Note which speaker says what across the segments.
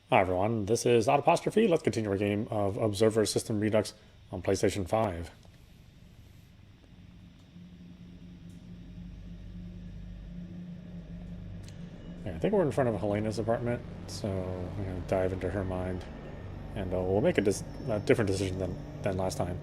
Speaker 1: Hi everyone, this is audap. Let's continue our game of Observer System Redux on PlayStation 5. Yeah, I think we're in front of Helena's apartment, so I'm going to dive into her mind, and we'll make a different decision than last time.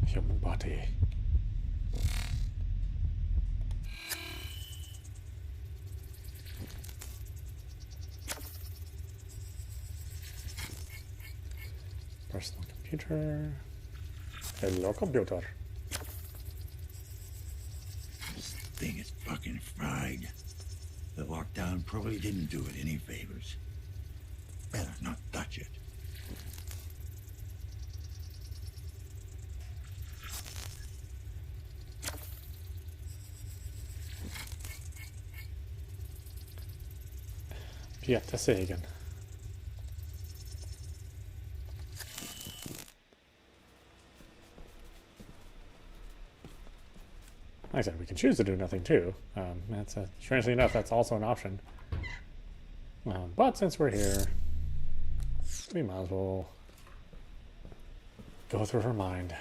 Speaker 1: Human body. Personal computer. Hello, computer.
Speaker 2: This thing is fucking fried. The lockdown probably didn't do it any favors. Better not touch it.
Speaker 1: Pieta Sagan. Like I said, we can choose to do nothing too. Strangely enough, that's also an option. But since we're here, we might as well go through her mind.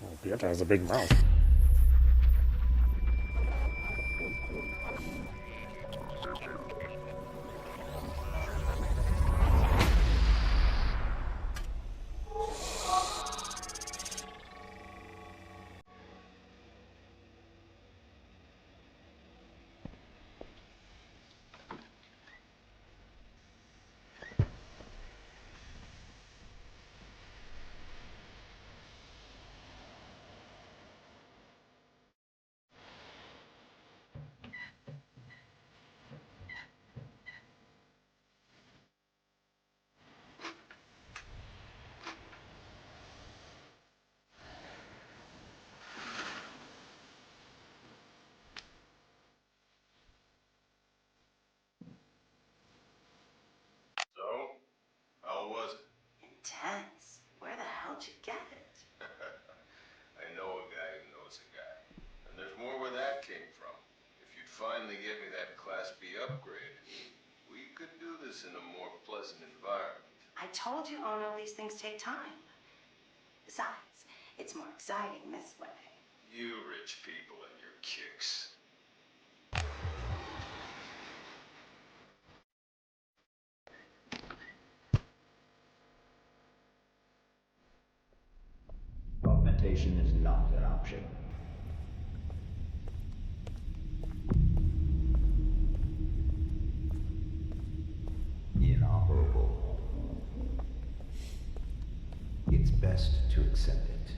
Speaker 1: Oh, Pieta has a big mouth.
Speaker 3: So, how was it?
Speaker 4: Intense. Where the hell'd you get it?
Speaker 3: I know a guy who knows a guy. And there's more where that came from. If you'd finally get me that Class B upgrade, we could do this in a more pleasant environment.
Speaker 4: I told you, Ono, these things take time. Besides, it's more exciting this way.
Speaker 3: You rich people and your kicks.
Speaker 5: Augmentation is not an option. Inoperable. It's best to accept it.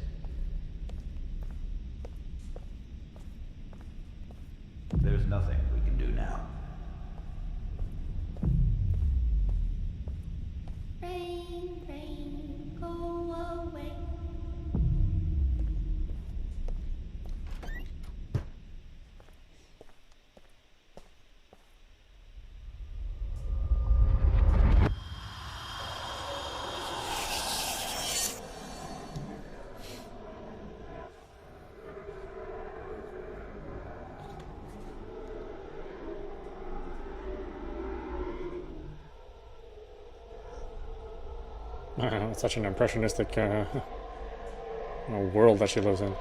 Speaker 5: There's nothing we can do now.
Speaker 6: Rain, rain, go away.
Speaker 1: It's such an impressionistic world that she lives in.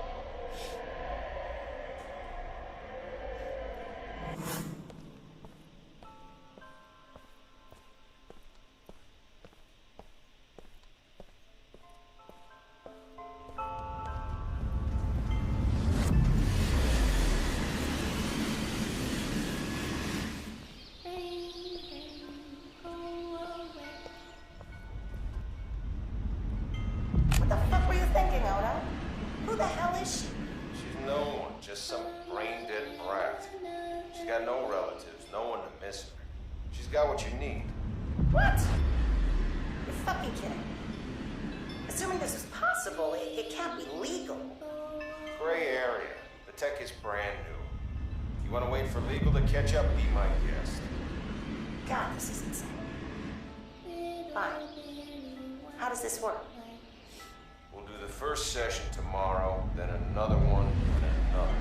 Speaker 3: got no relatives, no one to miss her. She's got what you need.
Speaker 4: What? You're fucking kidding. Assuming this is possible, it can't be legal.
Speaker 3: Gray area. The tech is brand new. If you want to wait for legal to catch up, be my guest.
Speaker 4: God, this is insane. Fine. How does this work?
Speaker 3: We'll do the first session tomorrow, then another one, and another.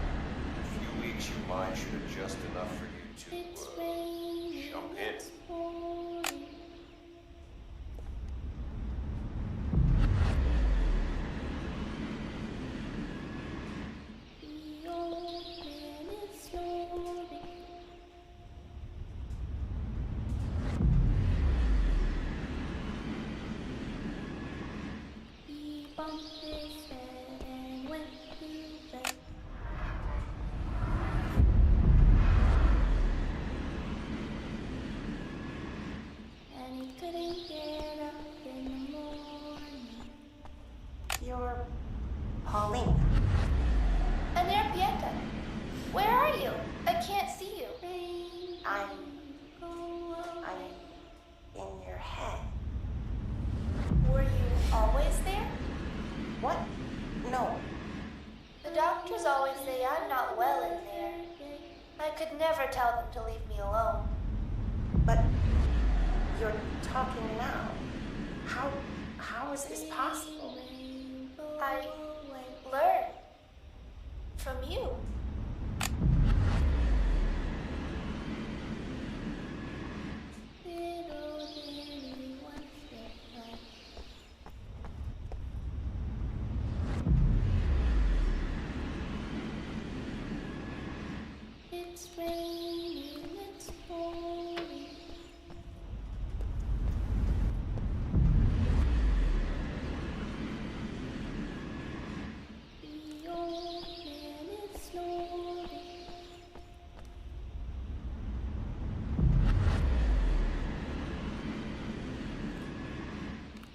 Speaker 3: In a few weeks, your mind should adjust enough for you to, jump in.
Speaker 4: You're Pauline.
Speaker 6: Pieta, where are you? I can't see you.
Speaker 4: I'm in your head.
Speaker 6: Were you always there?
Speaker 4: What? No.
Speaker 6: The doctors always say I'm not well in there. I could never tell them to leave me alone.
Speaker 4: But you're talking now. How is this possible?
Speaker 6: I learned from you.
Speaker 7: It's raining, it's pouring. The old man is snoring.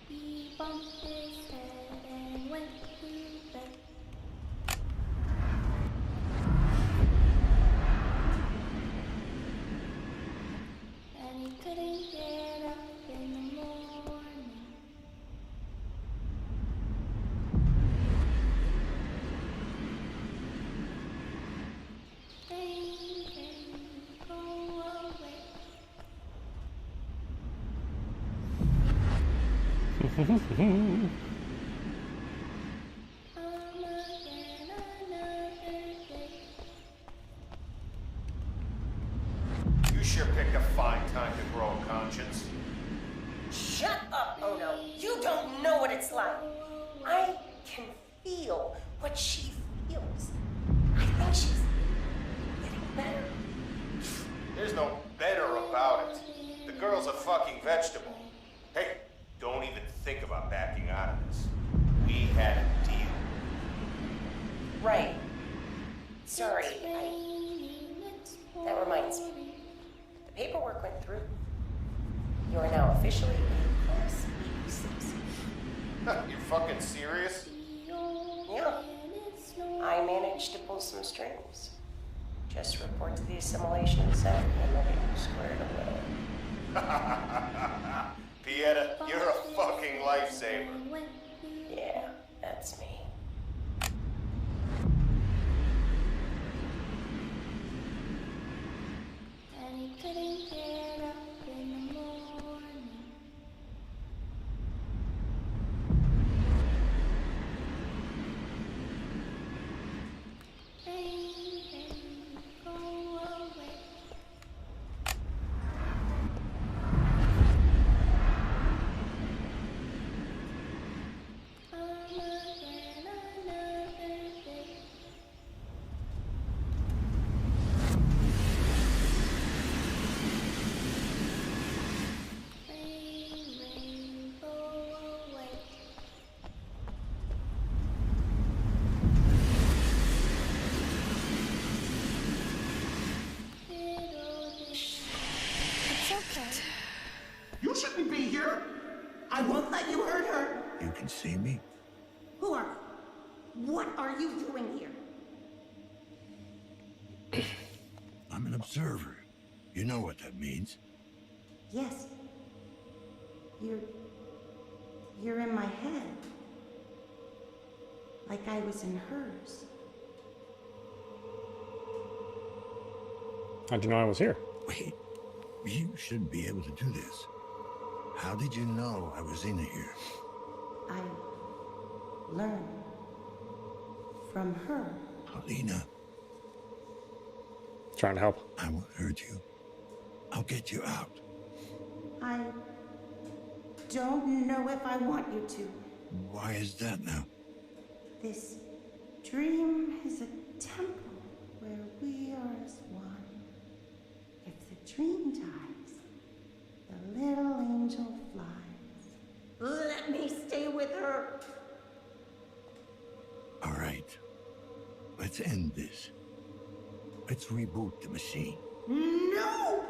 Speaker 7: He bumped his head and went to bed. And he couldn't get up in the morning. Rain, rain, go away. Come again another day.
Speaker 3: You sure picked a fine time to grow a conscience.
Speaker 4: Shut up, Ono. You don't know what it's like. I can feel what she feels. I think she's getting better.
Speaker 3: There's no better about it. The girl's a fucking vegetable. Hey, don't even think about backing out of this. We had a deal.
Speaker 4: Right. Sorry, that reminds me. The paperwork went through. You are now officially a class ps5.
Speaker 3: You fucking serious?
Speaker 4: Yeah. I managed to pull some strings. Just report to the assimilation center and we'll get you squared away.
Speaker 3: Pieta, you're a fucking lifesaver.
Speaker 4: Yeah, that's me.
Speaker 7: And he couldn't get up in the morning. Rain, rain, go away. Come again another day. Rain, rain, go away. It's okay.
Speaker 8: You shouldn't be here. I won't let you hurt her.
Speaker 2: You can see me?
Speaker 4: Who are you? What are you doing here?
Speaker 2: I'm in a observer. You know what that means.
Speaker 4: Yes. You're in my head. Like I was in hers.
Speaker 1: How'd you know I was here?
Speaker 2: Wait, you should be able to do this. How did you know I was in here?
Speaker 4: I learned from her.
Speaker 2: Paulina,
Speaker 1: Trying to help.
Speaker 2: I won't hurt you. I'll get you out.
Speaker 4: I don't know if I want you to.
Speaker 2: Why is that now?
Speaker 4: This dream is a temple where we are as one. If the dream dies, the little angel flies. Let me stay with her.
Speaker 2: All right. Let's end this. Let's reboot the machine.
Speaker 4: No!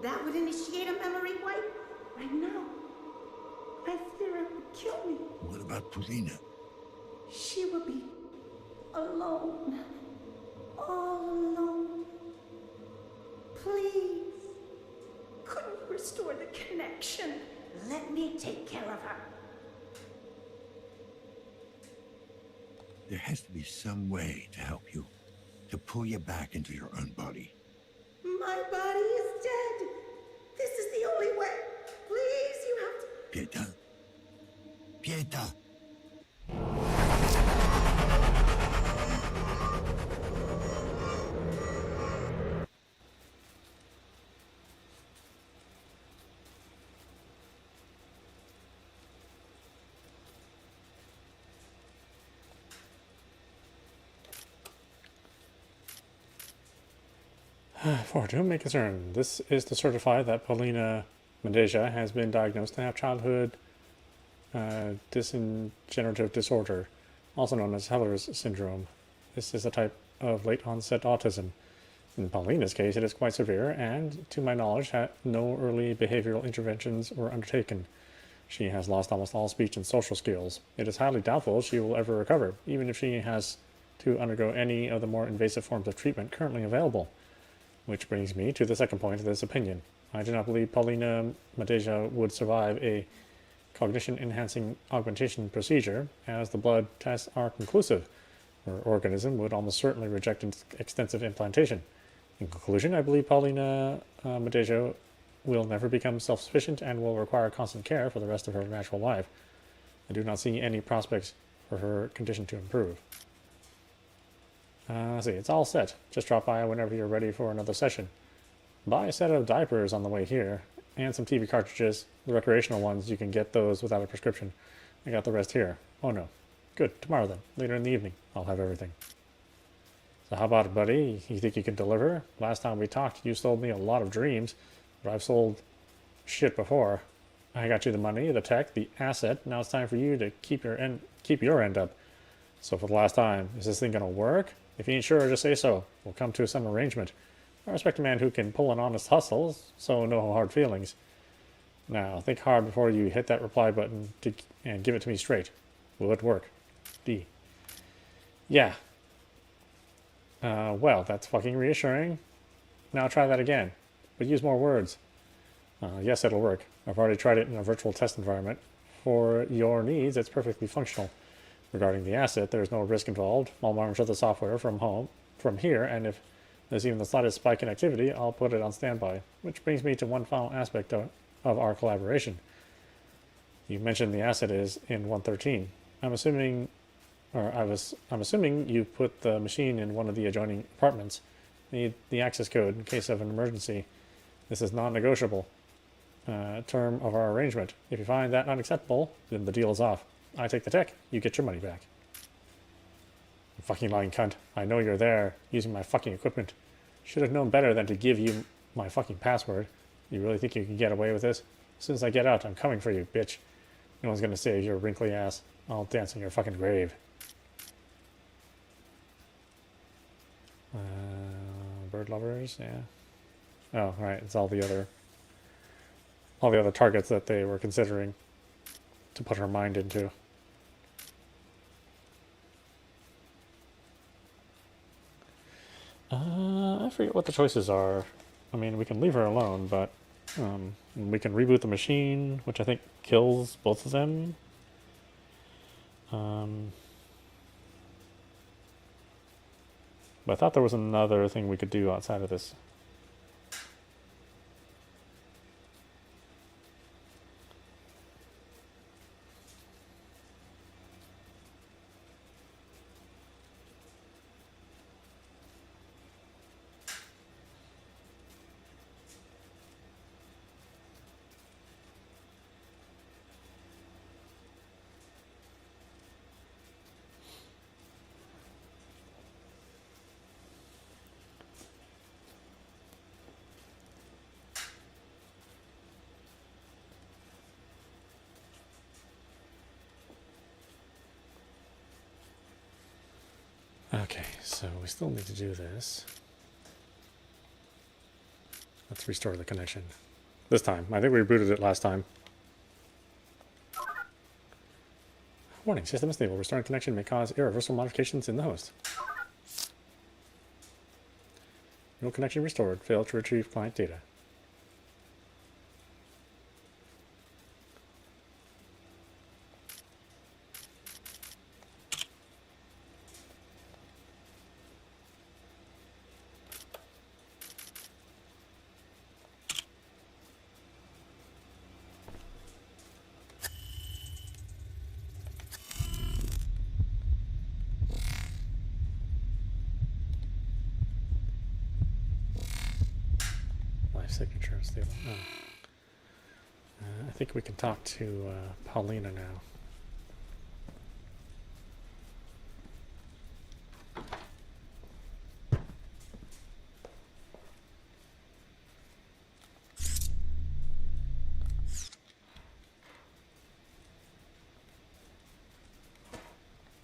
Speaker 4: That would initiate a memory wipe. I know. I fear it would kill me.
Speaker 2: What about Paulina?
Speaker 4: She would be alone. All alone. Please. Couldn't you restore the connection? Let me take care of her.
Speaker 2: There has to be some way to help you. To pull you back into your own body.
Speaker 4: My body is dead. This is the only way. Please, you have to...
Speaker 2: Pieta. Pieta.
Speaker 1: For to whom may concern, this is to certify that Paulina Mendeja has been diagnosed to have childhood degenerative disorder, also known as Heller's syndrome. This is a type of late-onset autism. In Paulina's case, it is quite severe, and, to my knowledge, no early behavioral interventions were undertaken. She has lost almost all speech and social skills. It is highly doubtful she will ever recover, even if she has to undergo any of the more invasive forms of treatment currently available. Which brings me to the second point of this opinion. I do not believe Paulina Mendeja would survive a cognition-enhancing augmentation procedure, as the blood tests are conclusive. Her organism would almost certainly reject extensive implantation. In conclusion, I believe Paulina Mendeja will never become self-sufficient and will require constant care for the rest of her natural life. I do not see any prospects for her condition to improve. Let's see, it's all set. Just drop by whenever you're ready for another session. Buy a set of diapers on the way here, and some TV cartridges. The recreational ones, you can get those without a prescription. I got the rest here. Oh no. Good, tomorrow then. Later in the evening, I'll have everything. So how about it, buddy? You think you can deliver? Last time we talked, you sold me a lot of dreams, but I've sold shit before. I got you the money, the tech, the asset. Now it's time for you to keep your end up. So for the last time, is this thing gonna work? If you ain't sure, just say so. We'll come to some arrangement. I respect a man who can pull an honest hustle, so no hard feelings. Now, think hard before you hit that reply button and give it to me straight. Will it work? D. Yeah. Well, that's fucking reassuring. Now try that again, but use more words. Yes, it'll work. I've already tried it in a virtual test environment. For your needs, it's perfectly functional. Regarding the asset, there is no risk involved. I'll monitor the software from here, and if there's even the slightest spike in activity, I'll put it on standby. Which brings me to one final aspect of our collaboration. You mentioned the asset is in 113. I'm assuming you put the machine in one of the adjoining apartments. Need the access code in case of an emergency. This is non-negotiable. Term of our arrangement. If you find that unacceptable, then the deal is off. I take the tech, you get your money back. You fucking lying cunt. I know you're there, using my fucking equipment. Should have known better than to give you my fucking password. You really think you can get away with this? As soon as I get out, I'm coming for you, bitch. No one's gonna save your wrinkly ass. I'll dance on your fucking grave. Bird lovers, yeah. Oh, right, it's all the other targets that they were considering to put her mind into. I forget what the choices are. I mean, we can leave her alone, but we can reboot the machine, which I think kills both of them. But I thought there was another thing we could do outside of this. Okay, so we still need to do this. Let's restore the connection. This time. I think we rebooted it last time. Warning, system is stable. Restoring connection may cause irreversible modifications in the host. No connection restored. Failed to retrieve client data. Signature is stable. Oh. I think we can talk to Paulina now.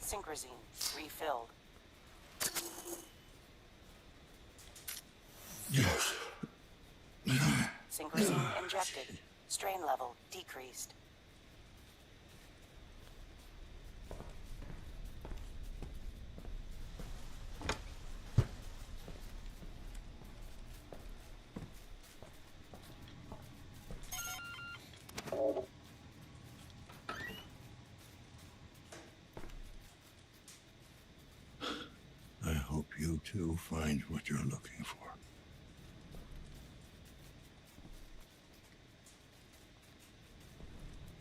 Speaker 9: Synchrosine refilled.
Speaker 2: Yes.
Speaker 9: Synchrosine injected. Strain level decreased.
Speaker 2: I hope you two find what you're looking for.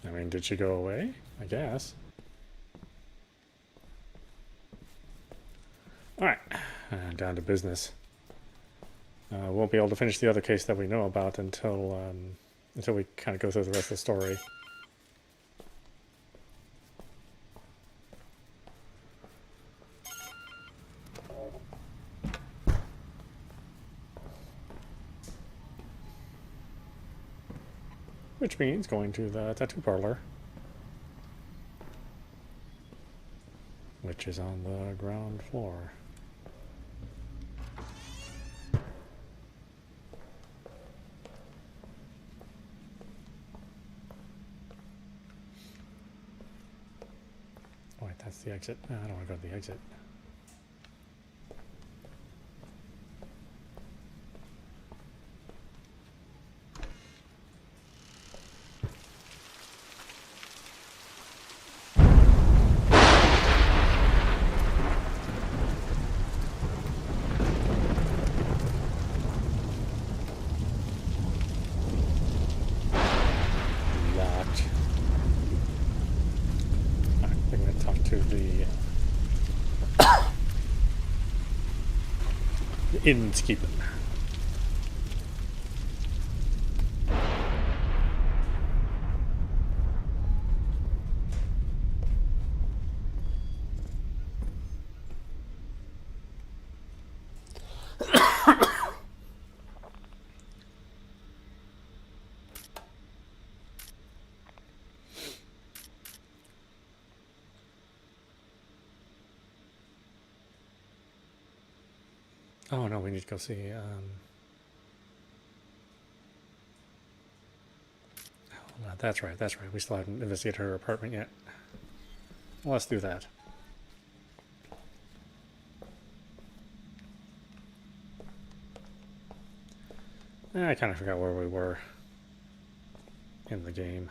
Speaker 1: I mean, did she go away? I guess. Alright, down to business. Won't be able to finish the other case that we know about until we kind of go through the rest of the story. Which means going to the tattoo parlor, which is on the ground floor. Oh, wait, that's the exit. No, I don't want to go to the exit. Innkeeper. Oh no, we need to go see. Oh, that's right. That's right. We still haven't investigated her apartment yet. Well, let's do that. I kind of forgot where we were in the game.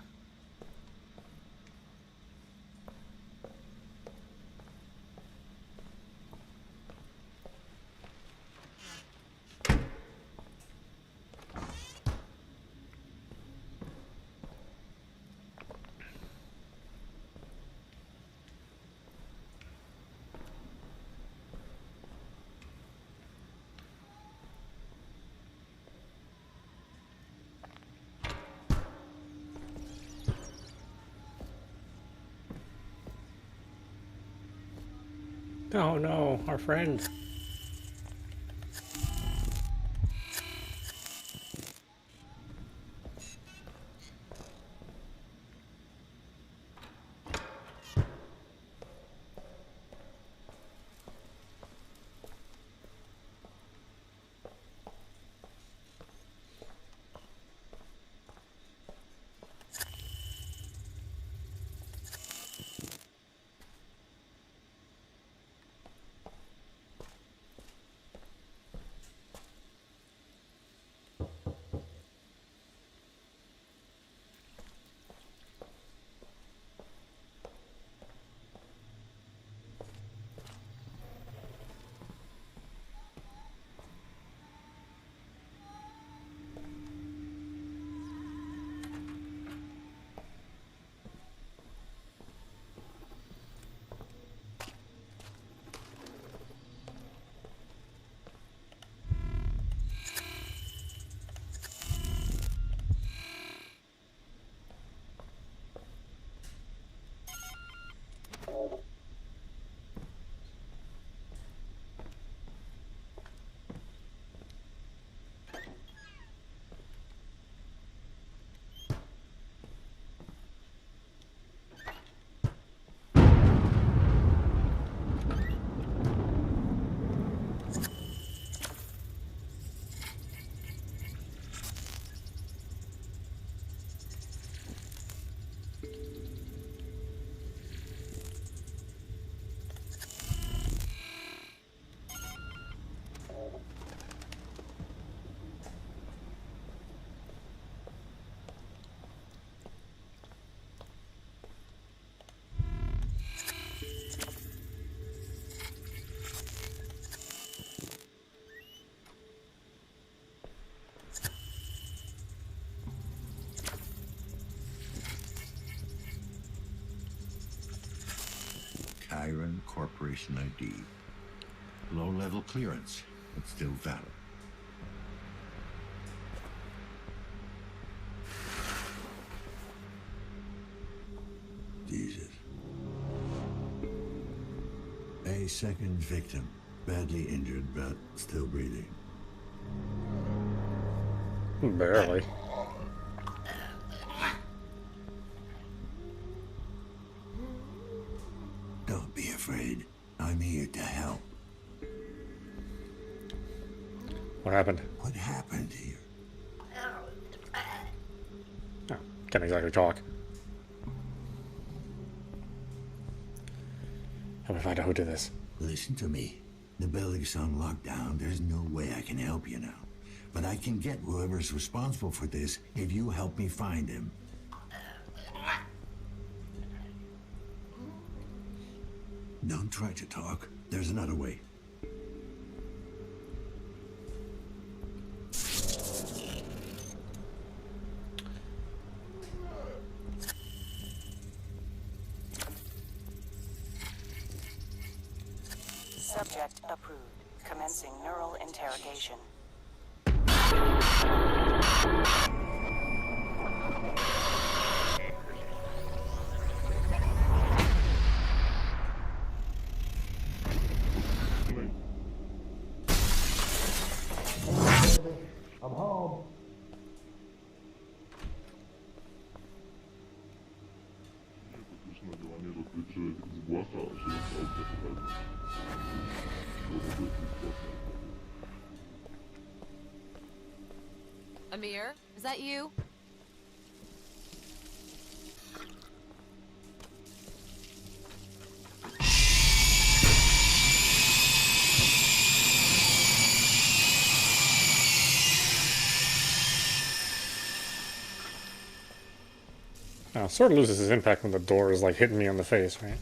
Speaker 1: Oh no, our friend.
Speaker 2: Iron Corporation ID. Low-level clearance, but still valid. Jesus. A second victim. Badly injured, but still breathing.
Speaker 1: Barely.
Speaker 2: Don't be afraid. I'm here to help.
Speaker 1: What happened?
Speaker 2: What happened here?
Speaker 1: Oh, can't exactly talk. Help me find out who did this.
Speaker 2: Listen to me. The building's on lockdown. There's no way I can help you now. But I can get whoever's responsible for this if you help me find him. Don't try to talk. There's another way.
Speaker 9: Subject approved. Commencing neural interrogation.
Speaker 8: I'm home.
Speaker 10: Amir, is that you?
Speaker 1: Now, sort of loses its impact when the door is like hitting me on the face, right?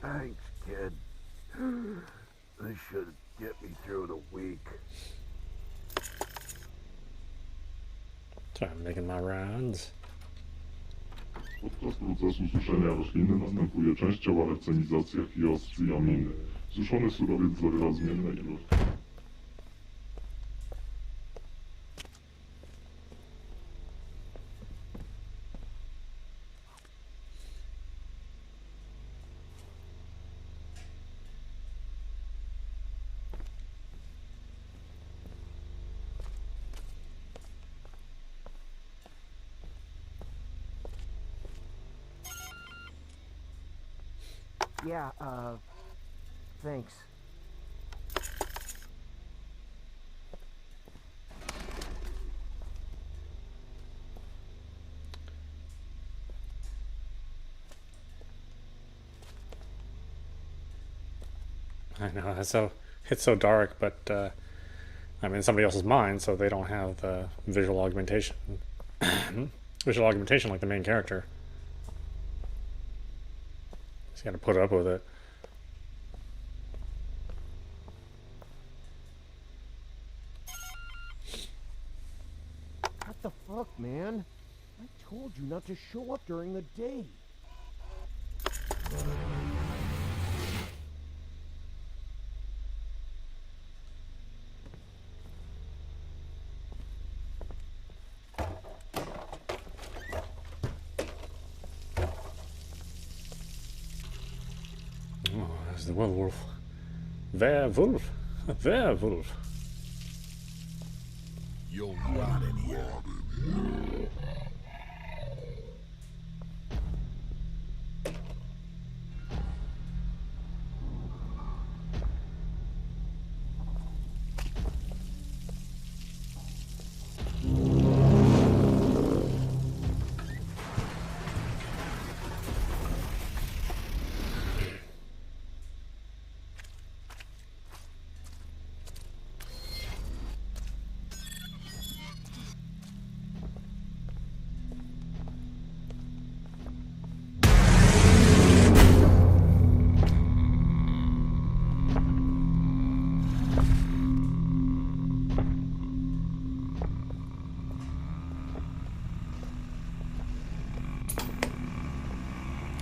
Speaker 11: Thanks, kid. This should get me through the week.
Speaker 1: So I'm making my rounds.
Speaker 12: Podczas procesu suszenia rośliny następuje częściowa lecenizacja hiostry i aminy. Suszony surowiec zawiera zmienne ilości.
Speaker 11: Yeah, thanks.
Speaker 1: I know, it's so dark, but I'm in somebody else's mind, so they don't have the visual augmentation. Visual augmentation like the main character. Just gotta put up with it.
Speaker 11: What the fuck, man? I told you not to show up during the day.
Speaker 1: Oh, there's the werewolf. Werewolf. Werewolf.
Speaker 12: You're not in here.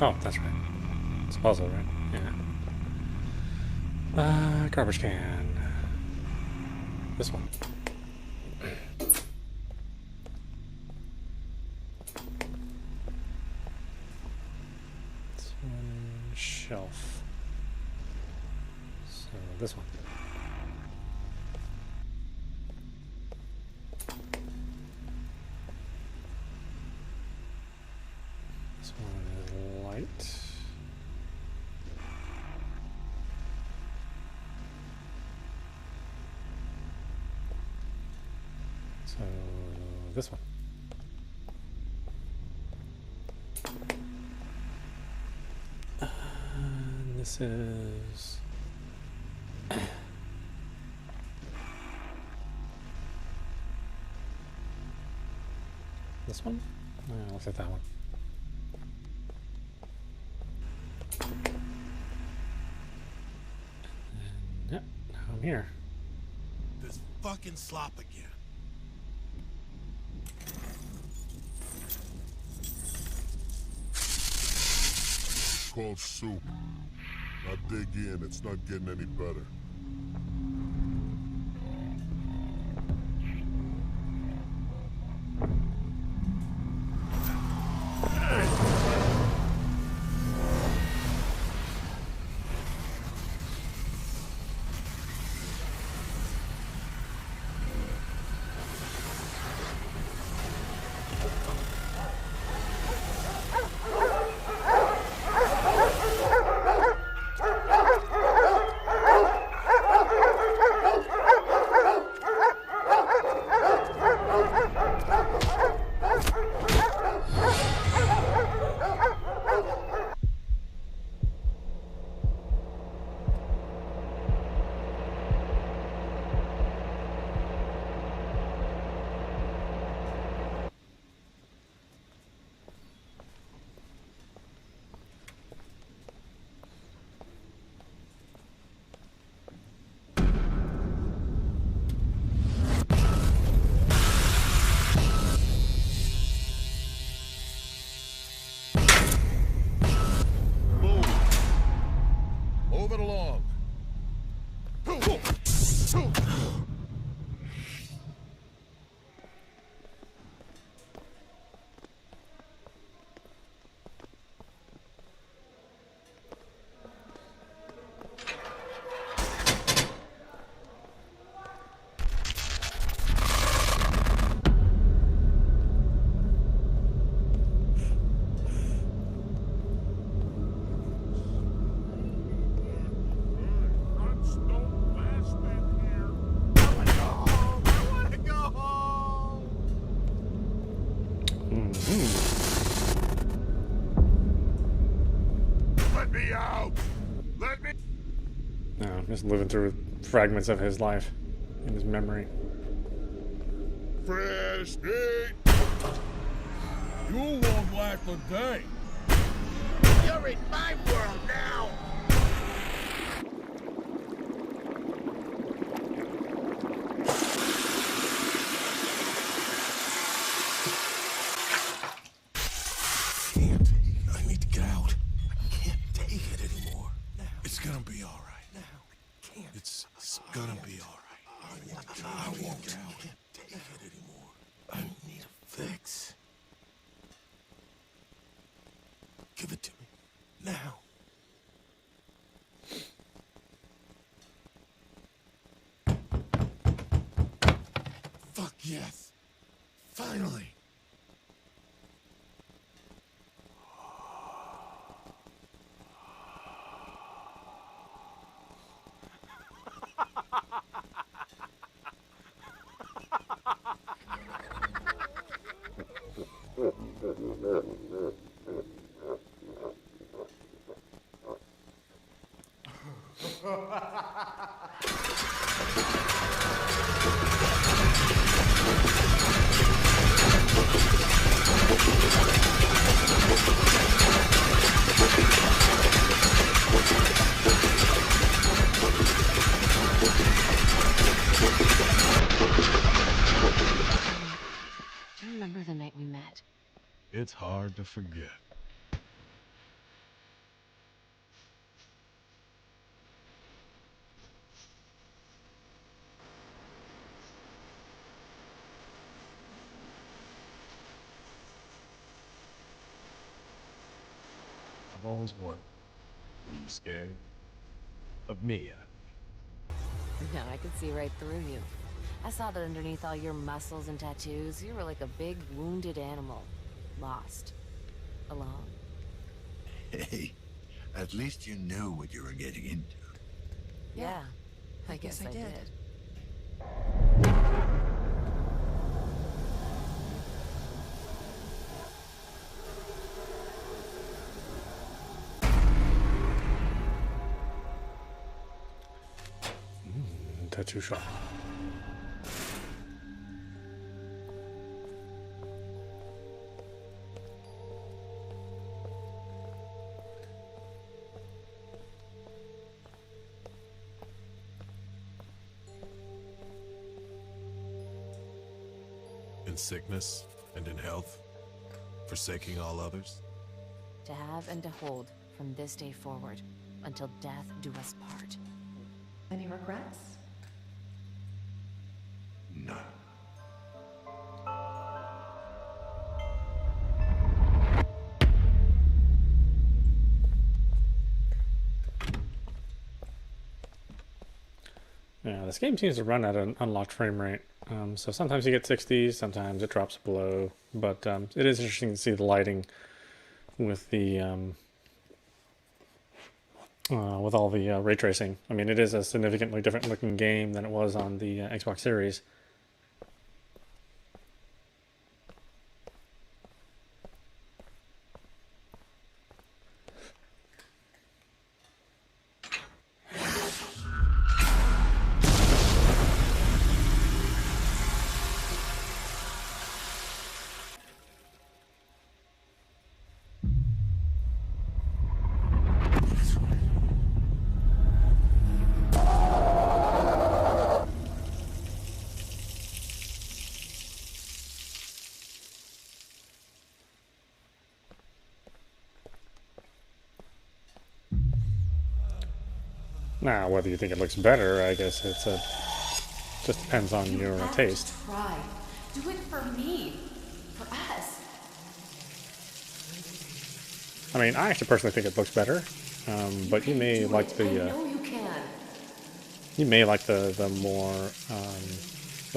Speaker 1: Oh, that's right. It's a puzzle, right? Yeah. Garbage can. This one. This one, shelf. So this one. This one is light. So this one. This is... this one? Let's hit that one. And, yep, now I'm here.
Speaker 13: This fucking slop again.
Speaker 14: It's called soup. Now dig in, it's not getting any better. Move it along. Let me out! Let me...
Speaker 1: No, just living through fragments of his life in his memory.
Speaker 14: Fresh meat!
Speaker 13: You won't last a day.
Speaker 8: You're in my world now!
Speaker 13: I need to get out. I can't take it anymore. Now. It's gonna be all right. Now. I can't. It's gonna be all right. I won't. I can't take it anymore. I need a fix. Give it to me. Now. Fuck yes. Finally.
Speaker 10: Do you remember the night we met?
Speaker 13: It's hard to forget. I've always wondered. Were you scared of Mia?
Speaker 10: No, I could see right through you. I saw that underneath all your muscles and tattoos, you were like a big wounded animal. Lost. Alone.
Speaker 2: Hey, at least you knew what you were getting into.
Speaker 10: Yeah, I guess I did.
Speaker 1: tattoo shop.
Speaker 13: In sickness and in health, forsaking all others.
Speaker 10: To have and to hold from this day forward, until death do us part.
Speaker 15: Any regrets?
Speaker 2: None.
Speaker 1: Yeah, this game seems to run at an unlocked frame rate. So sometimes you get 60s, sometimes it drops below. But it is interesting to see the lighting with the with all the ray tracing. I mean, it is a significantly different looking game than it was on the Xbox Series. Now, whether you think it looks better, I guess it's just depends on your taste.
Speaker 15: Try. Do it for me. For us.
Speaker 1: I mean, I actually personally think it looks better, but you may like the.
Speaker 15: I know you can.
Speaker 1: You may like the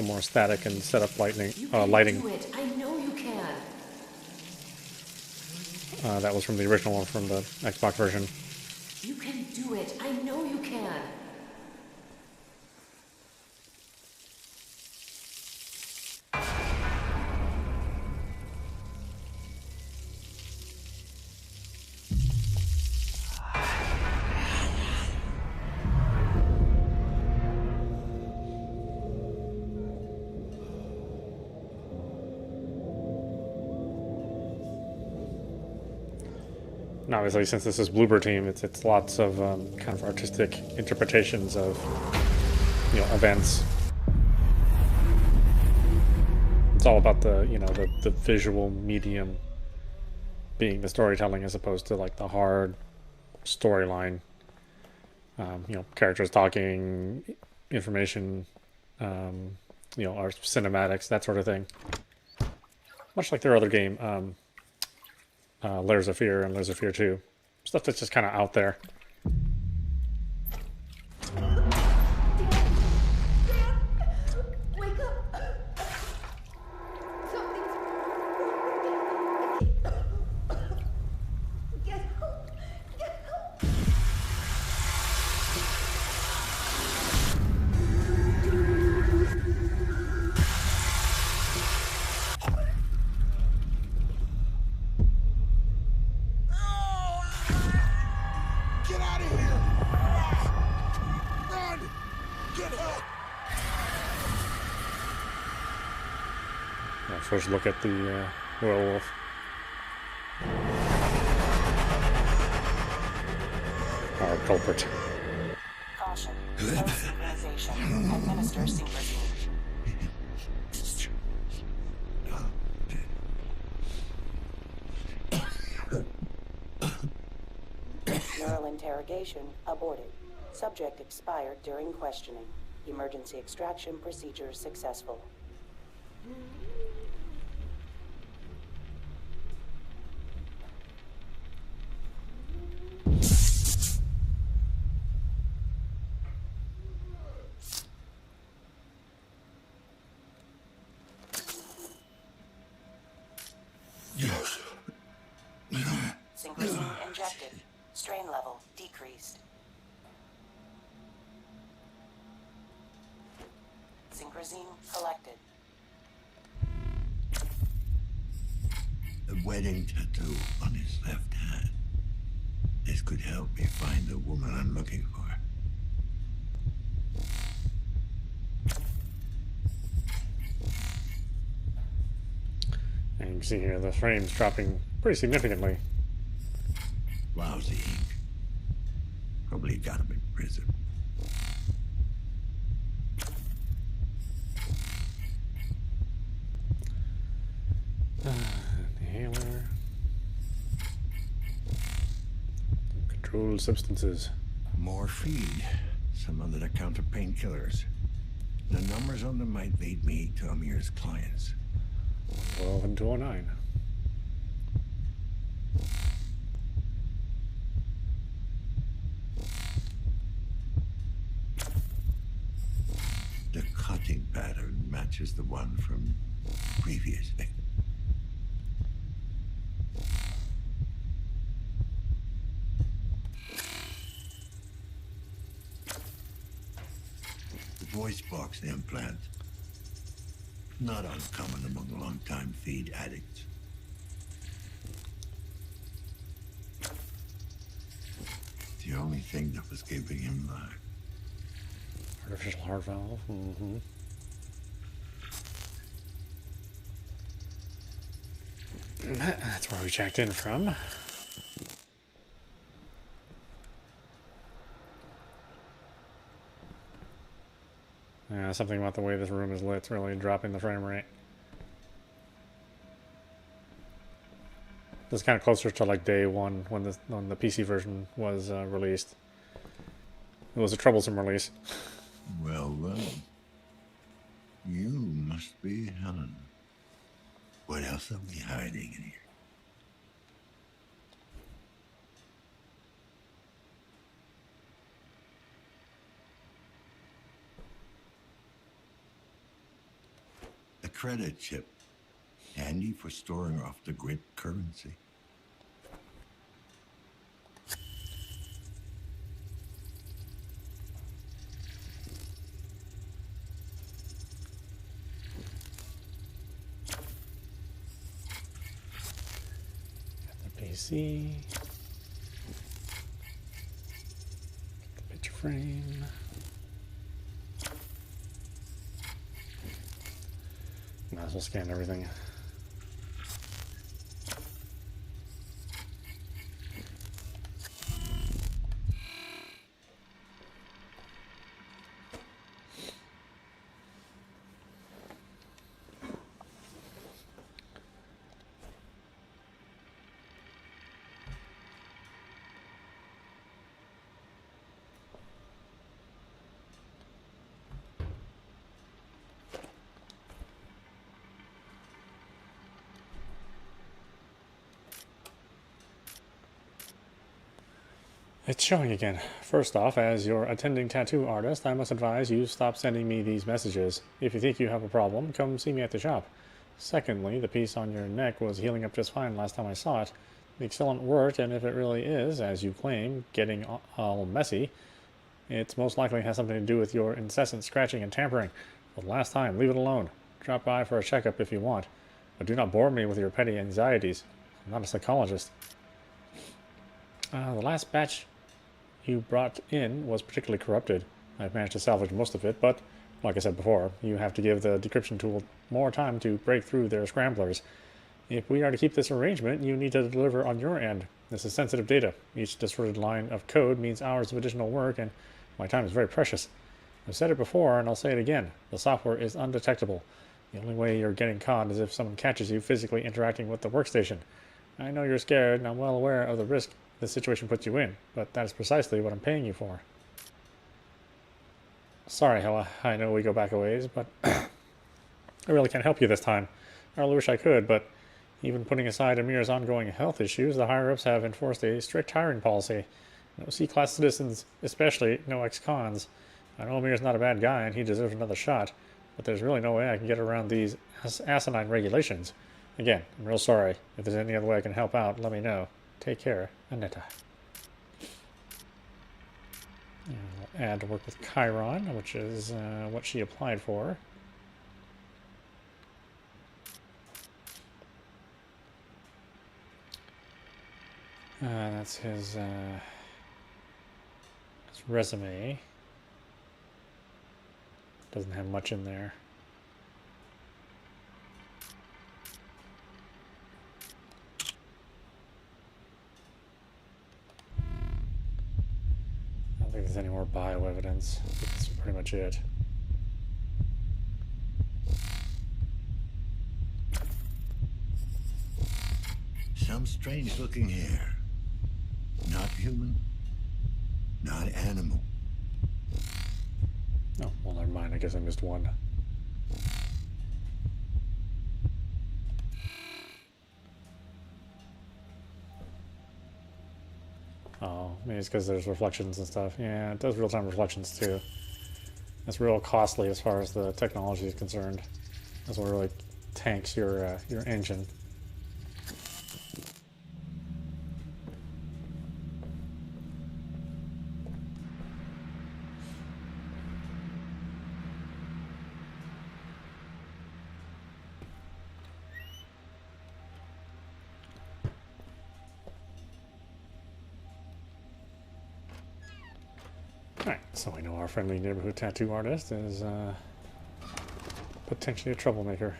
Speaker 1: more static and setup lighting. Lighting.
Speaker 15: Do it. I know you can.
Speaker 1: That was from the original one from the Xbox version.
Speaker 15: You can do it. I know you can.
Speaker 1: And obviously, since this is Bloober Team, it's lots of kind of artistic interpretations of events. It's all about the the visual medium being the storytelling as opposed to like the hard storyline. Characters talking, information, our cinematics, that sort of thing. Much like their other game. Layers of Fear and Layers of Fear 2. Stuff that's just kind of out there.
Speaker 15: Wake up! Get help! Get help!
Speaker 13: Get out of here! Run! Get help!
Speaker 1: Well, first look at the werewolf. Our culprit.
Speaker 9: Caution. No synchronization. Administer synchronization. Neural interrogation aborted. Subject expired during questioning. Emergency extraction procedure successful.
Speaker 2: Yes.
Speaker 9: Synchrosine injected. Strain level decreased. Synchrosine collected.
Speaker 2: A wedding tattoo on his left hand. This could help me find the woman I'm looking for.
Speaker 1: see here, the frame's dropping pretty significantly.
Speaker 2: Lousy ink. Probably got him in prison.
Speaker 1: Inhaler. Controlled substances.
Speaker 2: More feed. Some over-the-counter painkillers. The numbers on them might lead me to Amir's clients.
Speaker 1: 12 and 209.
Speaker 2: The cutting pattern matches the one from previous victim. The voice box implant. Not uncommon among long-time feed addicts. The only thing that was giving him life.
Speaker 1: Artificial heart valve. Mm-hmm. That's where we checked in from. Yeah, something about the way this room is lit is really dropping the frame rate. This is kind of closer to like day one when the PC version was released. It was a troublesome release.
Speaker 2: Well, you must be Helen. What else are we hiding in here? A credit chip, handy for storing off-the-grid currency.
Speaker 1: PC, the picture frame, might as well scan everything. It's showing again. First off, as your attending tattoo artist, I must advise you stop sending me these messages. If you think you have a problem, come see me at the shop. Secondly, the piece on your neck was healing up just fine last time I saw it. The excellent work, and if it really is, as you claim, getting all messy, it most likely has something to do with your incessant scratching and tampering. For the last time, leave it alone. Drop by for a checkup if you want, but do not bore me with your petty anxieties. I'm not a psychologist. The last batch you brought in was particularly corrupted. I've managed to salvage most of it, but, like I said before, you have to give the decryption tool more time to break through their scramblers. If we are to keep this arrangement, you need to deliver on your end. This is sensitive data. Each distorted line of code means hours of additional work, and my time is very precious. I've said it before, and I'll say it again. The software is undetectable. The only way you're getting caught is if someone catches you physically interacting with the workstation. I know you're scared, and I'm well aware of the risk this situation puts you in, but that is precisely what I'm paying you for. Sorry, Hella, I know we go back a ways, but I really can't help you this time. I really wish I could, but even putting aside Amir's ongoing health issues, the higher-ups have enforced a strict hiring policy. No C-class citizens, especially no ex-cons. I know Amir's not a bad guy and he deserves another shot, but there's really no way I can get around these asinine regulations. Again, I'm real sorry. If there's any other way I can help out, let me know. Take care, Aneta. And we'll add to work with Chiron, which is what she applied for. That's his resume. Doesn't have much in there. think there's any more bioevidence. That's pretty much it.
Speaker 2: Some strange looking hair. Not human, not animal.
Speaker 1: Oh, well, never mind. I guess I missed one. Oh, maybe it's because there's reflections and stuff. Yeah, it does real-time reflections too. That's real costly as far as the technology is concerned. That's what really tanks your engine. Alright, so we know our friendly neighborhood tattoo artist is potentially a troublemaker.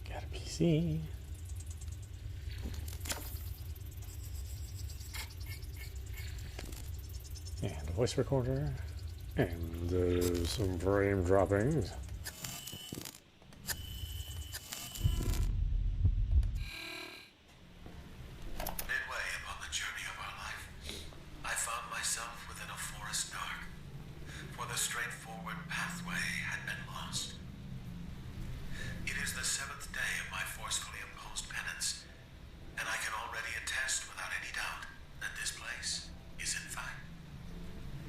Speaker 1: Got a PC. And a voice recorder. And some frame droppings.
Speaker 13: Midway upon the journey of our life, I found myself within a forest dark, for the straightforward pathway had been lost. It is the 7th day of my forcefully imposed penance, and I can already attest without any doubt that this place is in fact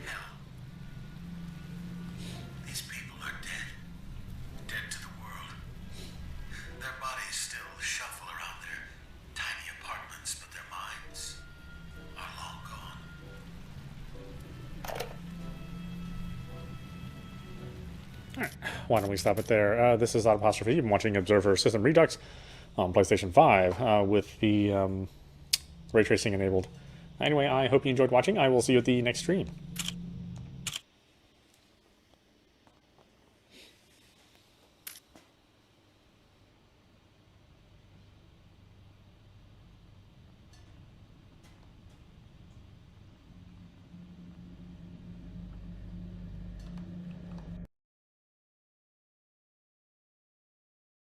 Speaker 13: hell. These people are dead. Dead to the world. Their bodies still shuffle around their tiny apartments, but their minds are long gone.
Speaker 1: Alright, why don't we stop it there? This is audap. You've been watching Observer System Redux on PlayStation 5 with the ray tracing enabled. Anyway, I hope you enjoyed watching. I will see you at the next stream.